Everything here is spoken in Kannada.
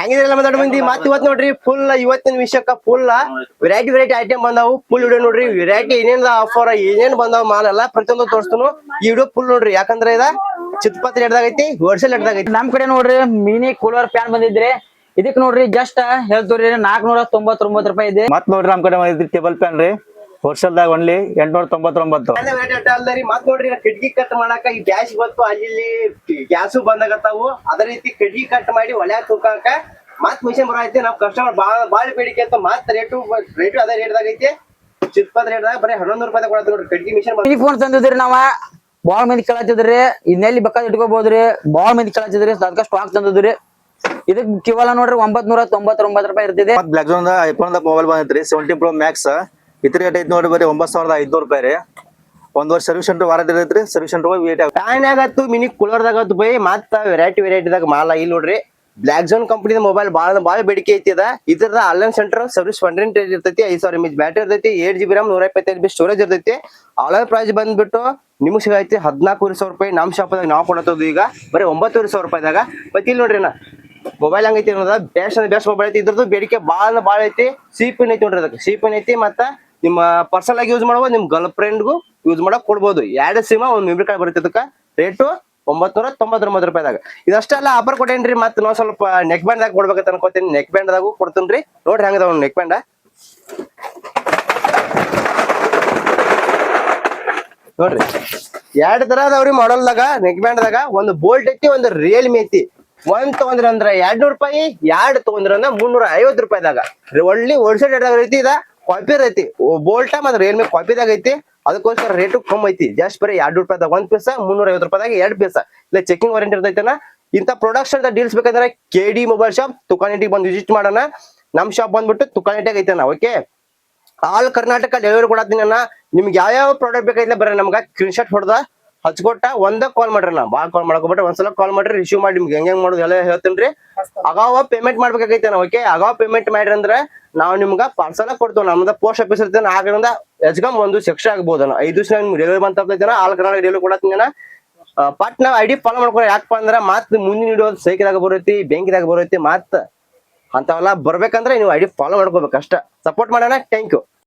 ಹೆಂಗಿದ್ರಲ್ಲ ಮಾತಾಡ್ ಮಂದಿ ಮತ್ ಇವತ್ ನೋಡ್ರಿ ಫುಲ್ ಇವತ್ತಿನ ವಿಷಯಕ್ಕ ಫುಲ್ ವೆರೈಟಿ ಐಟಮ್ ಬಂದಾವು ಫುಲ್ ವಿಡಿಯೋ ನೋಡ್ರಿ ವೆರೈಟಿ ಏನೇನ್ ಆಫರ್ ಏನೇನ್ ಬಂದಾವ್ ಮಾಲ್ ಎಲ್ಲ ಪ್ರತಿಯೊಂದು ತೋರಿಸ್ತನು ಈ ವಿಡಿಯೋ ಫುಲ್ ನೋಡ್ರಿ ಯಾಕಂದ್ರೆ ಇದ ಚಿತ್ಪತ್ರಿ ಹಿಡ್ದಾಗೈತಿ ಹೋಲ್ಸೇಲ್ ಹಿಡ್ದಾಗೈತಿ. ನಮ್ ಕಡೆ ನೋಡ್ರಿ ಮಿನಿ ಕೂಲರ್ ಫ್ಯಾನ್ ಬಂದಿದ್ರಿ ಇದಕ್ ನೋಡ್ರಿ ಜಸ್ಟ್ ಹೇಳ್ತವ್ರಿ 499 ರೂಪಾಯಿ ಇದೆ. ಮತ್ ನೋಡ್ರಿ ನಮ್ ಕಡೆ ಬಂದಿದ್ರಿ ಟೇಬಲ್ ಫ್ಯಾನ್ ರೀ ಹೋಲ್ಸೇಲ್ದಾಗ ಒನ್ಲಿ 899. ಮತ್ ನೋಡ್ರಿ ಕಿಟಕಿ ಕಟ್ ಮಾಡಾಕ ಈ ಗ್ಯಾಸ್ ಬಂತು ಅಲ್ಲಿ ಗ್ಯಾಸು ಬಂದಾಗತ್ತಾವು ಅದೇ ರೀತಿ ಕಿಟಕಿ ಕಟ್ ಮಾಡಿ ಒಳ್ಳೆ ತೂಕಾಕ ಮತ್ ಮಿಷನ್ ಬರೈತಿ ನಾವ್ ಕಸ್ಟಮರ್ ಬಾಳ ಬೇಡಿಕೆ ಅಂತ ಮತ್ ರೇಟು ಅದೇ ರೇಟ್ದಾಗೈತಿ ಚಿತ್ಪತ್ ರೇಟ್ದಾಗ ಬರೀ 11 ರೂಪಾಯಿ ಕೊಡತ್ತ ನೋಡ್ರಿ ಕಿಟಕಿ ಮಿಷನ್. ಫೋನ್ ತಂದಿದ್ರಿ ನಾವ ಬಾಳ ಮಂದಿ ಕೇಳತ್ತಿದ್ರಿ ಇನ್ನೆಲ್ಲಿ ಬೇಕಾದ್ರೆ ಇಟ್ಕೋಬಹುದ್ರಿ ಬಾಳ ಮಂದಿ ಕೇಳತ್ತಿದ್ರಿ ಅದಕ್ಕ ಸ್ಟಾಕ್ ತಂದಿದ್ರಿ ಇದಕ್ ಕೇವಲ ನೋಡ್ರಿ 999 ರೂಪಾಯಿ ಇರ್ತಿದೆ. ಬ್ಲಾಕ್ ಜೋನ್ ಐಫೋನ್ ಮೊಬೈಲ್ ಬಂದೈತ್ರಿ 17 Pro Max ಇದ್ರ ರೇಟ್ ಐತಿ ನೋಡ್ರಿ ಬರೀ 9500 ರೂಪಾಯಿ ರೀ. 1 ವರ್ಷ ಸರ್ವಿಸ್ ಸೆಂಟರ್ ವಾರಂಟಿ ಇರೈತ್ರಿ ಸರ್ವಿಸ್ ಸೆಂಟರ್ ವೇಟ್ ಫ್ಯಾನ್ ಆಗತ್ತು ಮಿನಿ ಕೂಲರ್ ದಾಗತ್ತು ಬೈ ಮತ್ತ ವೆರೈಟಿದಾಗ ಮಾಲ ಇಲ್ಲಿ ನೋಡ್ರಿ ಬ್ಲಾಕ್ ಜೋನ್ ಕಂಪನಿ ಮೊಬೈಲ್ ಬಾಳ ಬೇಡಿಕೆ ಐತಿ ಇದ್ರದ ಆನ್ಲೈನ್ ಸೆಂಟರ್ ಸರ್ವಿಸ್ 100 ಇರ್ತೈತಿ 5000 mAh ಬ್ಯಾಟರಿ ಇರ್ತೈತಿ 8GB RAM 125MB ಸ್ಟೋರೇಜ್ ಇರ್ತೈತಿ. ಆನ್ಲೈನ್ ಪ್ರೈಸ್ ಬಂದ್ಬಿಟ್ಟು ನಿಮ್ಗೆ ಸಿಗೈತಿ 14,000 ರೂಪಾಯಿ ನಮ್ ಶಾಪದಾಗ ನಾವು ಕೊಡತ್ತದು ಈಗ ಬರೀ 9,000 ರೂಪಾಯಿದಾಗ. ಮತ್ತೆ ಇಲ್ಲಿ ನೋಡ್ರಿ ಮೊಬೈಲ್ ಹಂಗೈತಿ ಅನ್ನೋದ ಬೆಸ್ಟ್ ಮೊಬೈಲ್ ಐತಿ ಇದ್ರದ್ದು ಬೇಡಿಕೆ ಬಾಳ ಐತಿ. ಸಿಪಿನ್ ಐತಿ ನೋಡ್ರಿ ಅದಕ್ಕೆ ಸಿಪಿನ್ ಐತಿ ಮತ್ತ ನಿಮ್ಮ ಪರ್ಸನಲ್ ಆಗಿ ಯೂಸ್ ಮಾಡ್ಬೋದು ನಿಮ್ ಗರ್ಲ್ ಫ್ರೆಂಡ್ಗೂ ಯೂಸ್ ಮಾಡಕ್ ಕೊಡ್ಬೋದು. 2 ಸಿಮ್ ಒಂದ್ ಮೆಮರಿ ಕಾರ್ಡ್ ಬರುತ್ತೆ ಅದಕ್ಕೆ ರೇಟು 999 ರೂಪಾಯಿದಾಗ. ಇದಷ್ಟೆಲ್ಲ ಆಫರ್ ಕೊಟ್ಟೇನ್ರಿ ಮತ್ ನಾವ್ ಸ್ವಲ್ಪ ನೆಕ್ ಬ್ಯಾಂಡ್ ದಾಗ ಕೊಡ್ಬೇಕಂತ ಅನ್ಕೋತೀನಿ ನೆಕ್ ಬ್ಯಾಂಡ್ ದಾಗೂ ಕೊಡ್ತೇನ್ರಿ ನೋಡ್ರಿ ಹಂಗದ ನೆಕ್ ಬ್ಯಾಂಡ್ ನೋಡ್ರಿ 2 ತರ ಅದಾವ್ರಿ ಮಾಡಲ್ ದಾಗ ನೆಕ್ ಬ್ಯಾಂಡ್ ದಾಗ ಒಂದು ಬೋಲ್ಟ್ ಐತಿ ಒಂದು ರಿಯಲ್ಮಿ ಐತಿ. ಒಂದ್ ತಗೊಂಡ್ರ ಅಂದ್ರ 200 ರೂಪಾಯಿ 2 ತಗೊಂಡ್ರ ಅಂದ್ರ 350 ರೂಪಾಯಿದಾಗ ಒಳ್ಳೆ ಹೋಲ್ಸೇಲ್ ರೇಟ್ ಐತಿ. ಇದ ಕಾಪಿ ಐತಿ ಬೋಲ್ಟ ಮತ್ತೆ ರಿಯಲ್ಮಿ ಕಾಪಿದಾಗ ಐತಿ ಅದಕ್ಕೋಸ್ಕರ ರೇಟು ಕಮ್ಮಿ ಐತಿ ಜಸ್ಟ್ ಬರೀ 200 ರೂಪಾಯಿದಾಗ 1 ಪೀಸ್ 350 ರೂಪಾಯಿದಾಗ 2 ಪೀಸ್ ಇಲ್ಲ ಚೆಕಿಂಗ್ ವಾರಂಟಿ ಇರ್ತೈತನ. ಇಂತ ಪ್ರಾಡಕ್ಟ್ಸ್ ಅಂತ ಡೀಲ್ಸ್ ಬೇಕಂದ್ರೆ KD ಮೊಬೈಲ್ ಶಾಪ್ ತುಕಾನಿಟಿಗೆ ಬಂದು ವಿಸಿಟ್ ಮಾಡೋಣ. ನಮ್ ಶಾಪ್ ಬಂದ್ಬಿಟ್ಟು ತುಕಾನಿಟಿಯಾಗ ಐತನ ಓಕೆ ಆಲ್ ಕರ್ನಾಟಕ ಡೆಲಿವರಿ ಕೊಡತ್ತೀನಿ ಅಣ್ಣ. ನಿಮ್ಗೆ ಯಾವ ಪ್ರಾಡಕ್ಟ್ ಬೇಕಾಗಿಲ್ಲ ಬರೀ ನಮ್ಗ ಸ್ಕ್ರೀನ್ ಶಾಟ್ ಹೊಡೆದ ಹಚ್ಕೊಟ್ಟ ಒಂದ ಕಾಲ್ ಮಾಡ್ರಿ ನಾ ಬಾಳ್ ಕಾಲ್ ಮಾಡ್ಕೊಬಿಟ್ರೆ ಒಂದ್ಸಲ ಕಾಲ್ ಮಾಡ್ರಿ ರಿಸೀವ್ ಮಾಡಿ ನಿಮ್ಗೆ ಹೆಂಗ್ ಮಾಡೋದು ಎಲ್ಲ ಹೇಳ್ತೇನ್ರಿ. ಅಗಾವ ಪೇಮೆಂಟ್ ಮಾಡ್ಬೇಕಾಗೈತೆ ನಾವು ಓಕೆ ಅಗಾವ ಪೇಮೆಂಟ್ ಮಾಡ್ರಿ ಅಂದ್ರೆ ನಾವು ನಿಮ್ಗ ಪಾರ್ಸಲ್ ಕೊಡ್ತೇವೆ ನಮ್ದ ಪೋಸ್ಟ್ ಆಫೀಸ್ ಇರ್ತೇನೆ ಆಗರಿಂದ ಎಜ್ಗಮ್ 1 ಸೆಕ್ಷನ್ ಆಗ್ಬೋದು 5 ದಿವಸ ನಿಮ್ಗೆ ಡೆಲಿವರಿ ಬಂತೈತೇನ ಆಲ್ ಕರ್ನಾಟಕ ಡೆಲಿವರಿ ಕೊಡತ್ತೀನಿ. ಪಟ್ ನಾವ್ ID ಫಾಲೋ ಮಾಡ್ಕೊರಿ ಯಾಕಪ್ಪ ಅಂದ್ರ ಮತ್ ಮುಂದಿನ ವಿಡಿಯೋ ಸೈಕಲ್ದಾಗ ಬರೈತಿ ಬ್ಯಾಂಕಿದಾಗ ಬರೈತಿ ಮತ್ ಅಂತವೆಲ್ಲ ಬರ್ಬೇಕಂದ್ರೆ ನೀವು ID ಫಾಲೋ ಮಾಡ್ಕೋಬೇಕು ಅಷ್ಟ. ಸಪೋರ್ಟ್ ಮಾಡೋಣ ಥ್ಯಾಂಕ್ ಯು.